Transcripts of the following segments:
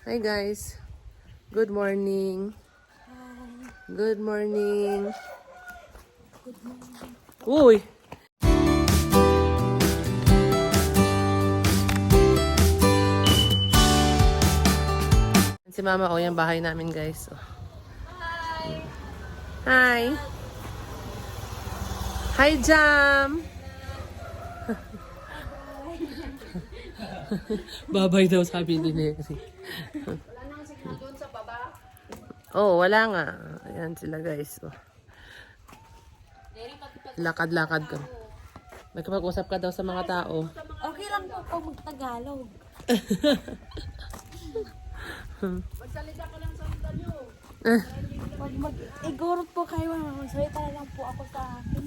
Hi guys. Good morning. Hi. Good morning. Good morning. Uy! Si Mama, oh, yung bahay namin guys. Oh. Hi! Hi, Jam! Babay daw sabi ni Neri. Wala nang signal doon sa baba. Oh, wala nga. Ayan sila guys. Oh. Lakad-lakad ka. Magkapag-usap ka daw sa mga tao. Okay lang po pag mag-Tagalog. Magsalita ka lang sa nyo. Pag mag-igorot po kayo, magsalita na lang po ako sa akin.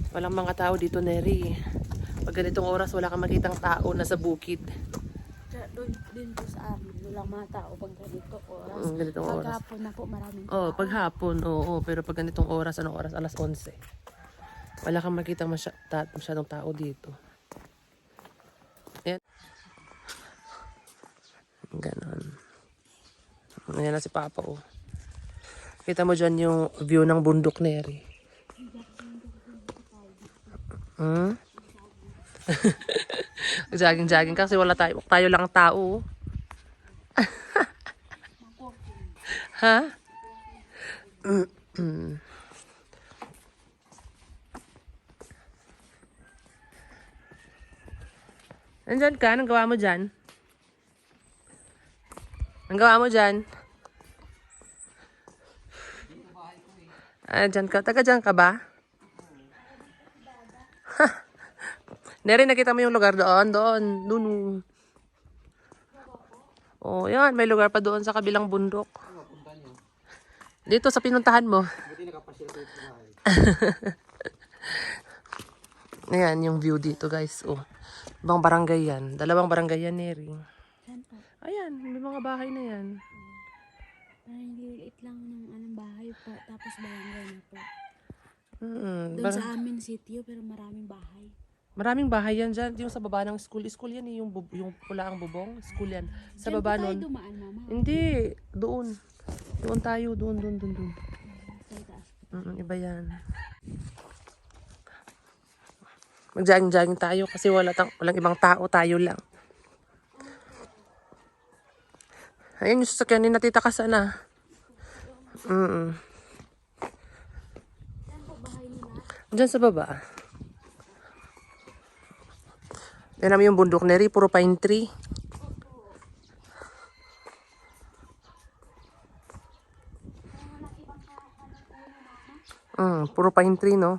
Walang mga tao dito, Neri. Pag ganitong oras, wala kang makitang tao na sa bukid. Doon din po sa amin, walang mga tao pag ganito oras. Ganitong oras. Paghapon na po maraming tao. Oh, paghapon, oo. Pero pag ganitong oras, anong oras? Alas 11. Wala kang makita masyadong tao dito. Ayan. Ganon. Ayan na si Papa, oh. Kita mo dyan yung view ng bundok, Neri. Hmm? Jogging-jogging kasi wala tayo lang tao. Ha? Nandyan ka? Anong gawa mo dyan? Anong gawa mo dyan? Ah, dyan ka. Taga dyan ka ba? Neri, nakita mo yung lugar doon? Doon. Oh, yan. May lugar pa doon sa kabilang bundok. Dito sa pinuntahan mo. Ayan, yung view dito, guys. Oh. Ibang barangay yan. Dalawang barangay yan, Neri. Saan po? Ayan, may mga bahay na yan. Parang liit lang ng anong bahay po, tapos barangay na po. Mm, Doon sa amin sitio, pero maraming bahay. maraming bahay yan dyan. Yung sa baba ng school. School yan eh, yung pula ang bubong. School yan. Sa Diyan baba po tayo nun. dumaan, mama. Hindi. Doon. Doon tayo. Doon. Sa itaas. Iba yan. Mag-jogging-jogging tayo kasi walang ibang tao. Tayo lang. Ayun yung sasakyan ni Natita ka sana. Saan po bahay nila? Diyan sa baba. Yan namin yung bundok, Neri. Puro pine tree. Puro pine tree, no?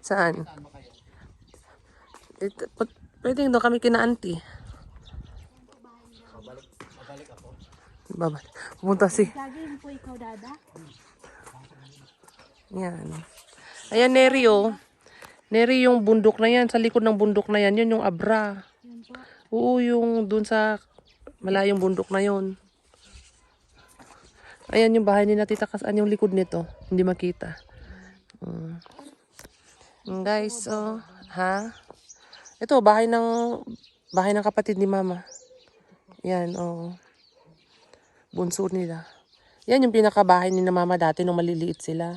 Saan? Dito, pwede doon kami kina auntie. Babalik. Pumunta si. Lagi po ikaw, Dada? Yan. Ayan, Neri, oh. Neri, yung bundok na yan. Sa likod ng bundok na yan, yun yung Abra. Yun po. Oo, yung dun sa malayong bundok na yun. Ayan yung bahay ni Natita Kasaan, yung likod nito. Hindi makita. Guys, so, ha? Ito, bahay ng kapatid ni Mama. Yan, oh. Bunso nila. Yan yung pinakabahay ni na Mama dati nung maliliit sila.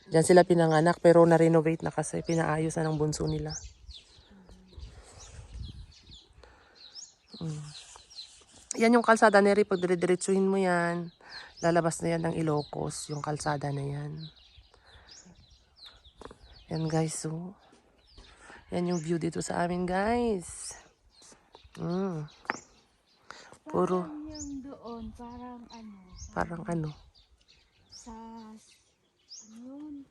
Diyan sila pinanganak pero na-renovate na kasi pinaayos na ng bunso nila. Yan yung kalsada, Neri, pag dire-diretsuhin mo yan, lalabas na yan ng Ilocos, yung kalsada na yan. Yan guys, so. Yan yung view dito sa amin, guys. Puro. Parang yung doon, parang ano. Parang ano. Sa, ano yun?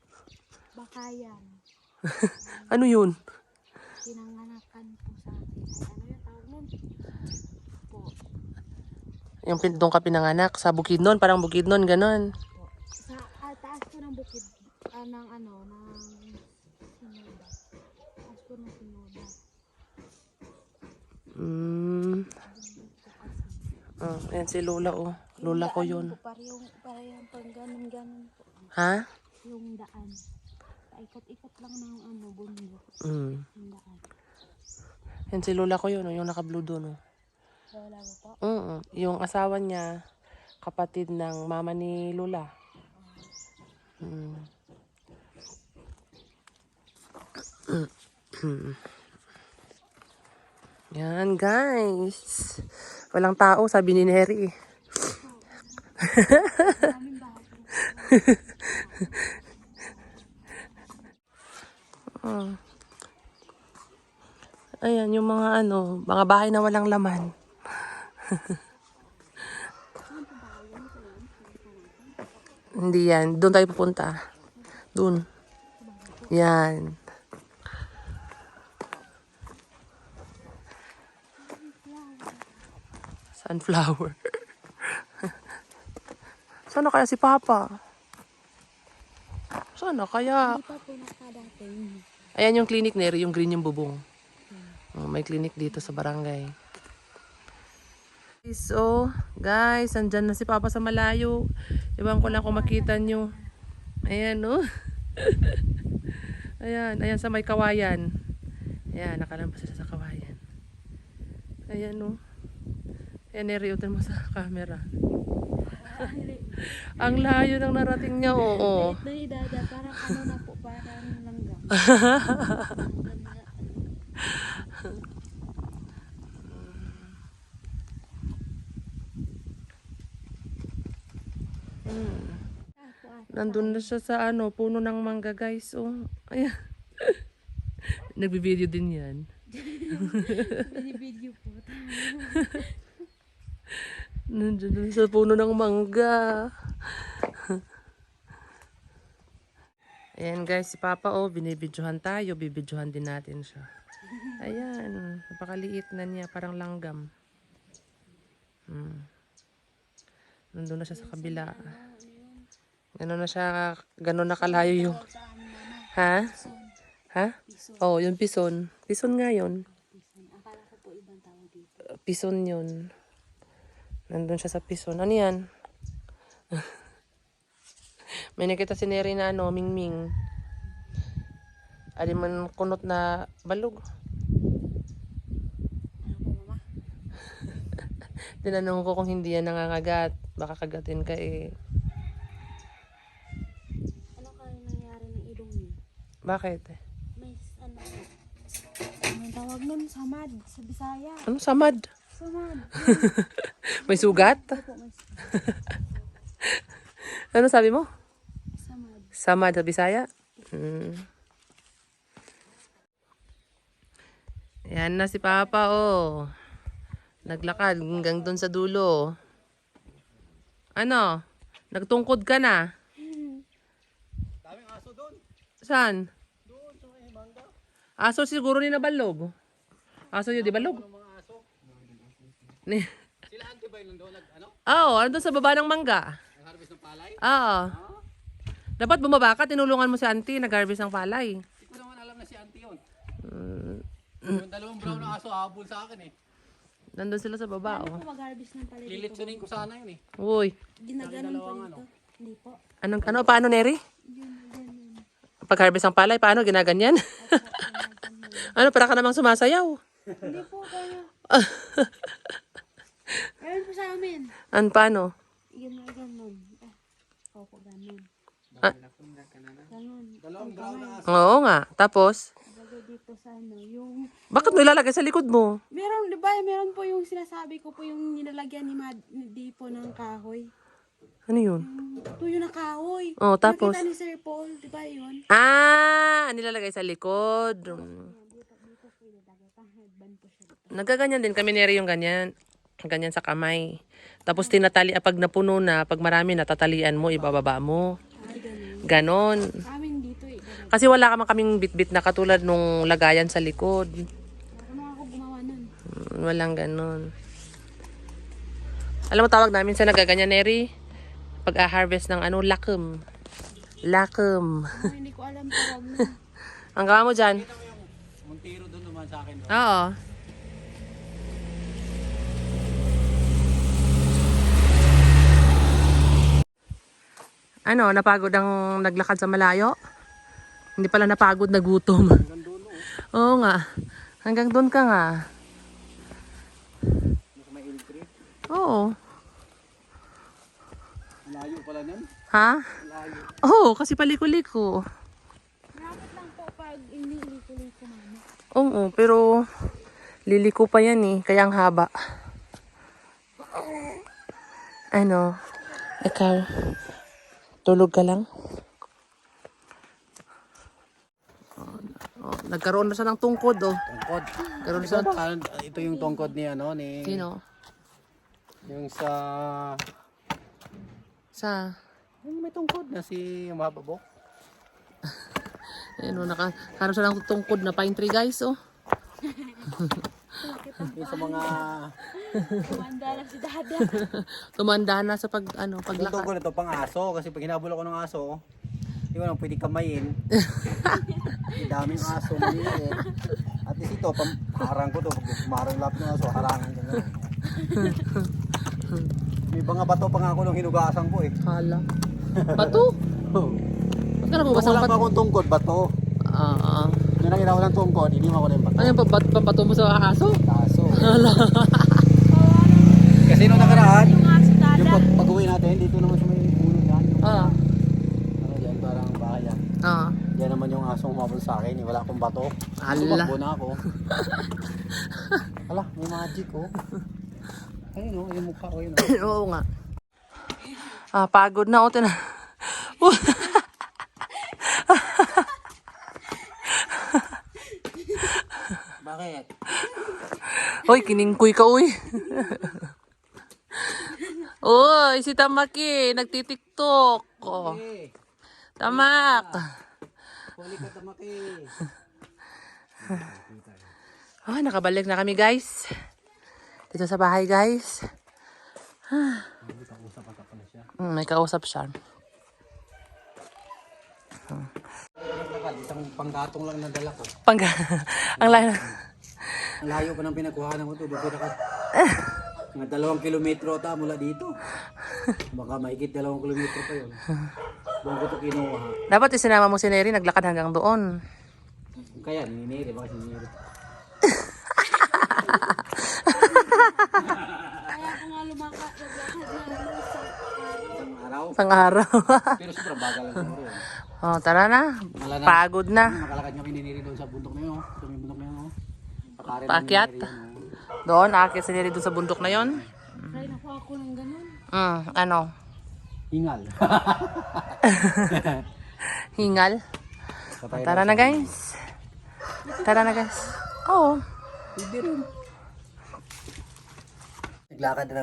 Bakayan. Ano yun? Pinanganakan po sa akin. Ay, ano yung tawag nun? Po. Yung doon ka pinanganak sa Bukidnon, parang Bukidnon, ganon. Po. Sa taas po ng bukid, ng ano, ng Sinoda. Taas po ng Sinoda. Ayan si Lola, oh. Lola ko yun. Parang pang ganun po. Ha? yung daan. Paikot-ikot lang ng ano, bundok. Mm. Yung daan. Yan si lola ko yun, oh, yung naka-blue doon. Oh. Wala mo po. Yung asawa niya, kapatid ng mama ni lola. Mm. Yan guys. Walang tao, sabi ni Neri. Maraming bahay. Ayan, yung mga mga bahay na walang laman. Hindi yan. Doon tayo pupunta. Doon. Yan. Sunflower. Sana kaya si Papa? Sana kaya? Hindi pa po nakadati. Ayan yung clinic, Neri. Yung green yung bubong. Oh, may clinic dito sa barangay. So, guys, andyan na si Papa sa malayo. Iwan ko lang kung makita nyo. Ayan, oh. Ayan, ayan sa may kawayan. Ayan, nakalampas sila sa kawayan. Ayan, oh. Ayan, neriutan mo sa camera. Ang layo ng narating niya, oo. Na idada, parang ano na po, parang langgam. Nandun na siya sa puno ng mangga, guys. Oh. Ayan. Nagbi-video din yan. Binibideo po. Nandun sa puno ng mangga. Ayan guys, si Papa binibidyohan tayo. Bibidyohan din natin siya. Ayan, napakaliit na niya. Parang langgam. Nandun na siya sa kabila. Gano'n na siya, gano'n na kalayo yung... Ha? Ha? Oh, yung pison. Pison nga yun. Akala ko po ibang tawag dito. Pison yun. Nandun siya sa pison. Ano yan? May nakita si Neri na mingming. Alin man kunot na balog. Ano po, mama? Tinanong ko kung hindi yan nangangagat. Baka kagatin ka Ano kaya nangyari ng ilong niyo? Bakit? May anong tawag nun? Samad. Sa Bisaya. Ano samad? Samad. May sugat? Opo, may Ano sabi mo? samad. Samad sa Bisaya? Yan na si Papa, naglakad hanggang doon sa dulo. Ano? Nagtungkod ka na? Daming aso doon. Saan? Doon sa may mangga. Aso siguro ni nabalog. Aso yun, di balog? Ang mga aso. Ni- Sila auntie ba yun doon ano doon sa baba ng mangga? nag-harvest ng palay? Oo. Dapat bumaba ka, tinulungan mo si auntie, nag-harvest ng palay. Hindi ko naman alam na si auntie yun. Yung dalawang brown na aso habol sa akin Nandun sila sa baba, Ano po mag-harvest ng pala dito? Lilitsunin ko sana yun Uy. Ginaganon po dito. Hindi po. Paano, Neri? Yun, ganun. Pag-harvest ng palay, paano? Ginaganyan? Ano, para ka namang sumasayaw? Hindi po kaya. Ayun po sa amin. Paano? Yun na ganun. Opo, ganun. Ganun. Dalawang brown na aso. Oo nga. Tapos, Lagay dito sa yung... bakit mo ilalagay sa likod mo? Meron, di ba? Meron po yung sinasabi ko po yung nilalagyan ni Dipo ng kahoy. Ano yun? Tuyo na kahoy. Oh, tapos? Nakita ni Sir Paul, di ba yun? Nilalagay sa likod. Dito po ilalagay. Pang-headband po siya dito. Nagaganyan din kami, Neri, yung ganyan. Ganyan sa kamay. Tapos tinatali, pag napuno na, pag marami, natatalian mo, ibababa mo. Ay, ganun. Ganon. Sa amin dito eh. Ganun. Kasi wala ka man kaming bitbit na katulad nung lagayan sa likod. Marunong ako gumawa nun. Walang ganon. Alam mo, tawag namin sa nagaganyan, Neri? Pag-harvest ng lakum. Lakum. Hindi ko alam tawag nun. Ang gawa mo dyan? Montero doon naman sa akin. Oo. Ano, napagod ang naglakad sa malayo? Hindi pala napagod, nagutom. Hanggang dulo. Oo nga. Hanggang doon ka nga. May iltrip. Oo. Layo pala nun. Ha? Layo. Oo, kasi paliko-liko. Malapit lang po pag iniliko-liko mama. Oo, pero liliko pa yan eh, kaya ang haba. Ano, ikaw, tulog ka lang? Oh, nagkaroon na siya ng tungkod oh. Tungkod. Nagkaroon na siya ng... Ito yung tungkod ni ano ni Sino? yung sa Sa... yung may tungkod na si Mababok. Ayun oh, nakaroon siya ng tungkod na pine tree guys oh. Yung sa mga Kumanda lang si Dada. Tumanda na sa pag, ano, yung paglakad. tungkod na to pang aso kasi pag hinabol ako ng aso, hindi ko na pwede kamayin. Ang daming aso maniyo. At least ito, harang ko to. Pag kumarang lapit ng aso, harangan ko na. May mga bato pa nga ako nung hinugasan ko eh. Hala. Bato? Ba't ka nagugas ng Wala pa bato? akong tungkod, bato. Nung nakita ko ng tungkod, iniwan ko na yung bato. Ano yung pabato mo sa aso? Aso. Hala. Kasi nung nakaraan, Yung nga si yung Dada. pag-uwi natin, dito naman sa may puno yan. Ah. Ano dyan, parang bahay yan. Ah. Diyan naman yung asong humabol sa akin, eh. Wala akong bato. Ala. Tumakbo na ako. Ala, may magic oh. Ayun oh, yung mukha ko yun oh. Oo nga. Ah, pagod na ako. Bakit? Hoy, kiningkoy ka, uy. Uy, si Tamaki, nagtitiktok. Oh. Eh, Tamak. huli ka tamaki. Oh, nakabalik na kami, guys. Dito sa bahay, guys. Hindi ka usap at ako na siya. May kausap siya. Isang panggatong lang nadala ko. Ang layo. Ang layo ko ng pinagkuhanan ko ito. Mga 2 kilometro ta mula dito. Baka mahigit 2 kilometro pa yun. Doon ko ito kinuha. Dapat isinama mo si Neri, naglakad hanggang doon. Kaya, niniri. Baka siniri. Kaya ako nga naglakad na sa Isang araw. Isang araw. Pero sobrang bagal lang siguro yun. Oh, tara na. Wala na. Pagod na. Makalakad kami niniri doon sa bundok na yun. Oh. Ito may bundok na yun. Oh. Pakarin Paakyat? ng niniri yan, oh. Doon, aakyat si Neri doon sa bundok na yon. Try na po ako ng ganun. Ano? Hingal. Hingal. Tara na, guys. Tara na, guys. Oo. Hindi rin. Naglakad na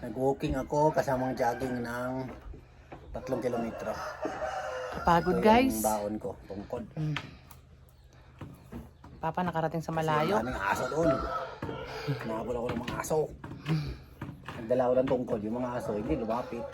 nag-walking ako kasamang jogging ng 3 kilometro. Pagod, Ito guys. yung baon ko, tungkod. Papa nakarating sa Kasi malayo. ang daming aso doon. Nahabol ako ng mga aso. Nagdala ko ng tungkod, yung mga aso, hindi lumapit.